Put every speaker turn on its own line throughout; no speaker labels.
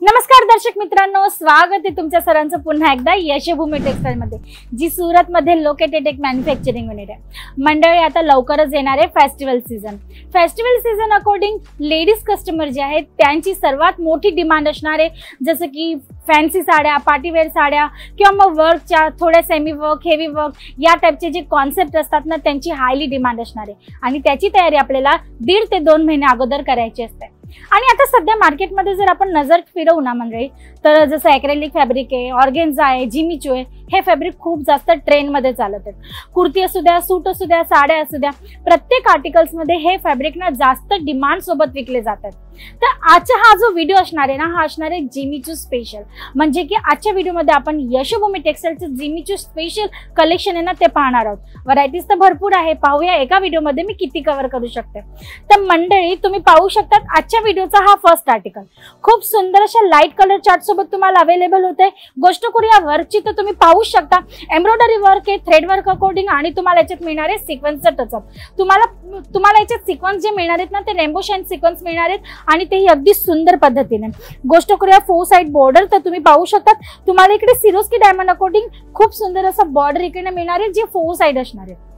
नमस्कार दर्शक मित्रांनो, स्वागत आहे तुमच्या सर्वांचं पुन्हा एकदा यशभूमी टेक्सटाईल मध्ये, जी सुरत मध्ये लोकेटेड एक मॅन्युफॅक्चरिंग युनिट आहे। मंडळी, आता लवकरच येणार आहे festival season according ladies customer जे आहेत त्यांची सर्वात मोठी डिमांड असणार आहे, जसं की फॅन्सी साड्या, पार्टीवेअर साड्या किंवा मग वर्कच्या थोड्या सेमी वर्क, हेवी वर्क या टाइपचे जे कॉन्सेप्ट असतात ना, त्यांची हायली डिमांड असणार आहे आणि त्याची तयारी आपल्याला 1.5 ते 2 महिने अगोदर करायची असते। आणि आता सध्या मार्केटमध्ये जर आपण नजर फिरवू ना मंडळी, तर जसं ॲक्रेलिक फॅब्रिक आहे, ऑर्गेन्झा आहे, जिमीचू आहे, हे फॅब्रिक खूप जास्त ट्रेंडमध्ये चालत आहेत। कुर्ती असू द्या, सूट असू द्या, साड्या असू द्या, प्रत्येक आर्टिकल्समध्ये हे फॅब्रिक ना जास्त डिमांड सोबत विकले जातात। तर आजचा हा जो व्हिडिओ असणार आहे ना, हा असणार आहे जिमीचू स्पेशल। म्हणजे की आजच्या व्हिडिओमध्ये आपण यशभूमी टेक्सटाईलचं जिमीचू स्पेशल कलेक्शन आहे ना, ते पाहणार आहोत। व्हरायटीज तर भरपूर आहे, पाहूया एका व्हिडिओमध्ये मी किती कव्हर करू शकते। तर मंडळी, तुम्ही पाहू शकतात आजच्या व्हिडिओचा हा फर्स्ट आर्टिकल खूप सुंदर अशा लाईट कलर चार्ट सोबत तुम्हाला अवेलेबल होते। गोष्ट करूया वर्कची, तर तुम्ही पाहू शकता एम्ब्रॉयडरी वर्क आहे, थ्रेड वर्क अकॉर्डिंग, आणि तुम्हाला याच्यात मिळणार आहे सिक्वेन्सचा टचअप। तुम्हाला याच्यात सिक्वेन्स जे मिळणार आहेत ना, ते रेनबो शाईन सिक्वेन्स मिळणार आहेत आणि तेही अगदी सुंदर पद्धतीने। गोष्ट करूया 4 साइड बॉर्डर, तर तुम्ही पाहू शकता तुम्हाला इकडे सिरोस्की डायमंड अकॉर्डिंग खूप सुंदर असं बॉर्डर इकडे मिळणार आहे, जे 4 साइड असणार आहे।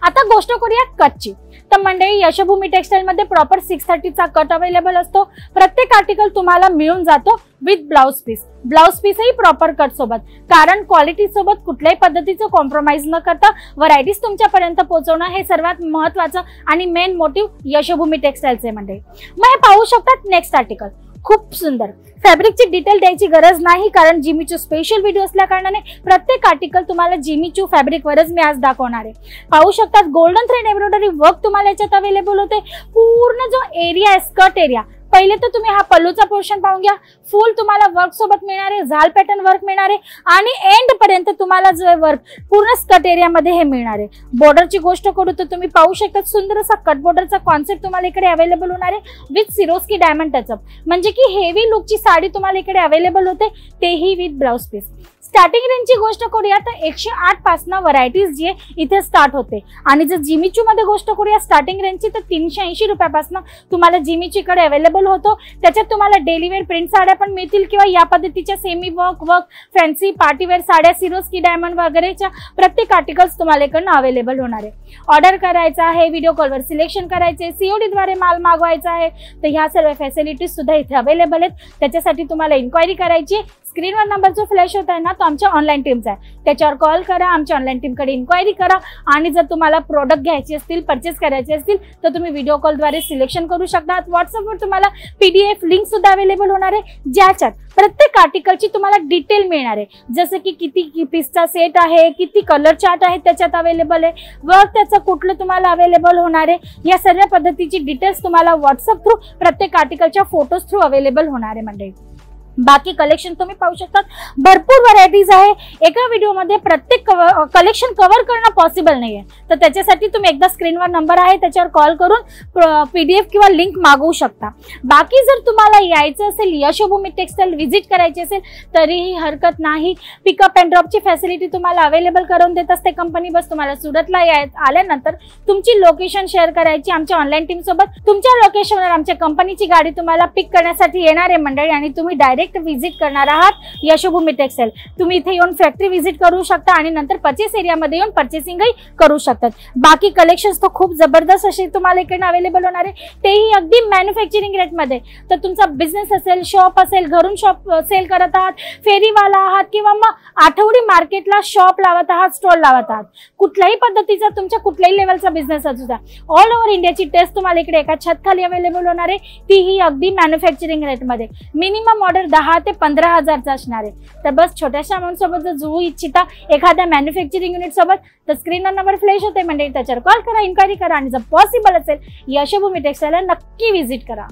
आता गोष्ट करूया कटची, तर मंडळी यशभूमी टेक्सटाईल मध्ये प्रॉपर 630चा कट अवेलेबल असतो। प्रत्येक आर्टिकल तुम्हाला मिळून जातो विथ ब्लाउज पीसही प्रॉपर कट सोबत, कारण क्वालिटी सोबत कुठल्याही पद्धतीचं कॉम्प्रोमाइज न करता व्हरायटीज तुमच्यापर्यंत पोहोचवणं हे सर्वात महत्त्वाचं आणि मेन मोटिव्ह यशभूमी टेक्सटाईलचे मंडळी। मग हे पाहू शकतात नेक्स्ट आर्टिकल खूप सुंदर। फॅब्रिकची डिटेल द्यायची गरज नाही, कारण जिमीचू स्पेशल व्हिडिओ असल्या कारणाने प्रत्येक आर्टिकल तुम्हाला जिमीचू फॅब्रिकवरच मी आज दाखवणार आहे। पाहू शकतात गोल्डन थ्रेड एम्ब्रॉयडरी वर्क तुम्हाला याच्यात अवेलेबल होते। पूर्ण जो एरिया आहे, स्कर्ट एरिया, पहिले तर तुम्ही हा पल्लूचा पोर्शन पाहून घ्या। फुल तुम्हाला वर्क सोबत मिळणार आहे, झाल पॅटर्न वर्क मिळणार आहे आणि एंड पर्यंत तुम्हाला जो वर्क पूर्ण स्कर्ट एरिया मध्ये हे मिळणार आहे। बॉर्डरची गोष्ट करू तर तुम्ही पाहू शकता सुंदर असा कट बॉर्डरचा कॉन्सेप्ट तुम्हाला इकडे अवेलेबल होणार आहे विथ सिरोस्की डायमंड टचअप। म्हणजे की हेवी लुकची साडी तुम्हाला इकडे अवेलेबल होते, तेही विथ ब्लाउज पीस। स्टार्टिंग रेंजची गोष्ट करूया तर 108 पासून व्हरायटीज जी इथे स्टार्ट होते, आणि जर जिमीचू मध्ये गोष्ट करूया स्टार्टिंग रेंजची, तर 380 रुपयापासून तुम्हाला जिमीचू कडे अवेलेबल होतो। त्याच्यात तुम्हाला डेली वेअर प्रिंट साड्या पण मिळतील किंवा या पद्धतीच्या सेमी वर्क, फॅन्सी पार्टीवेअर साड्या, सिरोस्की डायमंड वगैरेच्या प्रत्येक आर्टिकल्स तुम्हाला इकडनं अवेलेबल होणार आहे। ऑर्डर करायचा आहे, व्हिडिओ कॉलवर सिलेक्शन करायचे, सीओडी द्वारे माल मागवायचा आहे, तर ह्या सर्व फॅसिलिटीज सुद्धा इथे अवेलेबल आहेत। त्याच्यासाठी तुम्हाला इन्क्वायरी करायची, स्क्रीनवर नंबर जो फ्लॅश होत आहे ना, तो आमच्या ऑनलाईन टीमचा आहे, त्याच्यावर कॉल करा, आमच्या ऑनलाईन टीमकडे इन्क्वायरी करा। आणि जर तुम्हाला प्रोडक्ट घ्यायचे असतील, परचेस करायचे असतील, तर तुम्ही व्हिडिओ कॉलद्वारे सिलेक्शन करू शकता। व्हॉट्सअपवर तुम्हाला PDF लिंक सुद्धा अवेलेबल होणार आहे, ज्याच्यात प्रत्येक आर्टिकलची तुम्हाला डिटेल मिळणार आहे, जसं की किती पीसचा सेट आहे, किती कलर चार्ट आहे त्याच्यात अवेलेबल आहे, वर्क त्याचं कुठलं तुम्हाला अवेलेबल होणार आहे, या सर्व पद्धतीची डिटेल्स तुम्हाला व्हॉट्सअप थ्रू प्रत्येक आर्टिकलच्या फोटोज थ्रू अवेलेबल होणार आहे मंडळी। बाकी कलेक्शन तुम्ही पाहू शकता, भरपूर व्हरायटीज आहे। एका व्हिडिओमध्ये प्रत्येक कलेक्शन कव्हर करणं पॉसिबल नाहीये, तर त्याच्यासाठी तुम्ही एकदा स्क्रीनवर नंबर आहे त्याच्यावर कॉल करून PDF किंवा लिंक मागवू शकता। बाकी जर तुम्हाला यायचं असेल, यशभूमी टेक्सटाईल व्हिजिट करायची असेल, तरीही हरकत नाही। पिकअप अँड ड्रॉपची फॅसिलिटी तुम्हाला अवेलेबल करून देत असते कंपनी। बस तुम्हाला सुरतला आल्यानंतर तुमची लोकेशन शेअर करायची आमच्या ऑनलाईन टीम सोबत। तुमच्या लोकेशनवर आमच्या कंपनीची गाडी तुम्हाला पिक करण्यासाठी येणार आहे मंडळी, आणि तुम्ही डायरेक्ट विजिट करणार आहात यशभूमी टेक्सटाईल। तुम्ही इथे येऊन फॅक्टरी विजिट करू शकता आणि नंतर परचेस एरियामध्ये येऊन परचेसिंगही करू शकतात। बाकी कलेक्शन्स तर खूप जबरदस्त असे तुम्हाला इकडे अवेलेबल होणार आहे, तेही अगदी मॅन्युफॅक्चरिंग रेटमध्ये। तर तुमचा बिझनेस असेल, शॉप असेल, घरून शॉप सेल करत आहात, फेरीवाला आहात किंवा मग आठवडी मार्केटला शॉप लावत आहात, स्टॉल लावत आहात, कुठल्याही पद्धतीचा तुमच्या कुठल्याही लेवलचा बिझनेस असू द्या, ऑल ओव्हर इंडियाची टेस्ट तुम्हाला इकडे एका छत खाली अवेलेबल होणार आहे, तीही अगदी मॅन्युफॅक्चरिंग रेटमध्ये। मिनिमम ऑर्डर 10 ते 15,000चा असणार आहे। तर बस छोट्याशा अमाऊंट सोबत जर जुळू इच्छिता एखाद्या मॅन्युफॅक्चरिंग युनिट सोबत, तर स्क्रीनवर नंबर फ्लॅश होते मंडळी, त्याच्यावर कॉल करा, इन्क्वायरी करा, आणि जर पॉसिबल असेल यशभूमी टेक्सटाईलला नक्की व्हिजिट करा।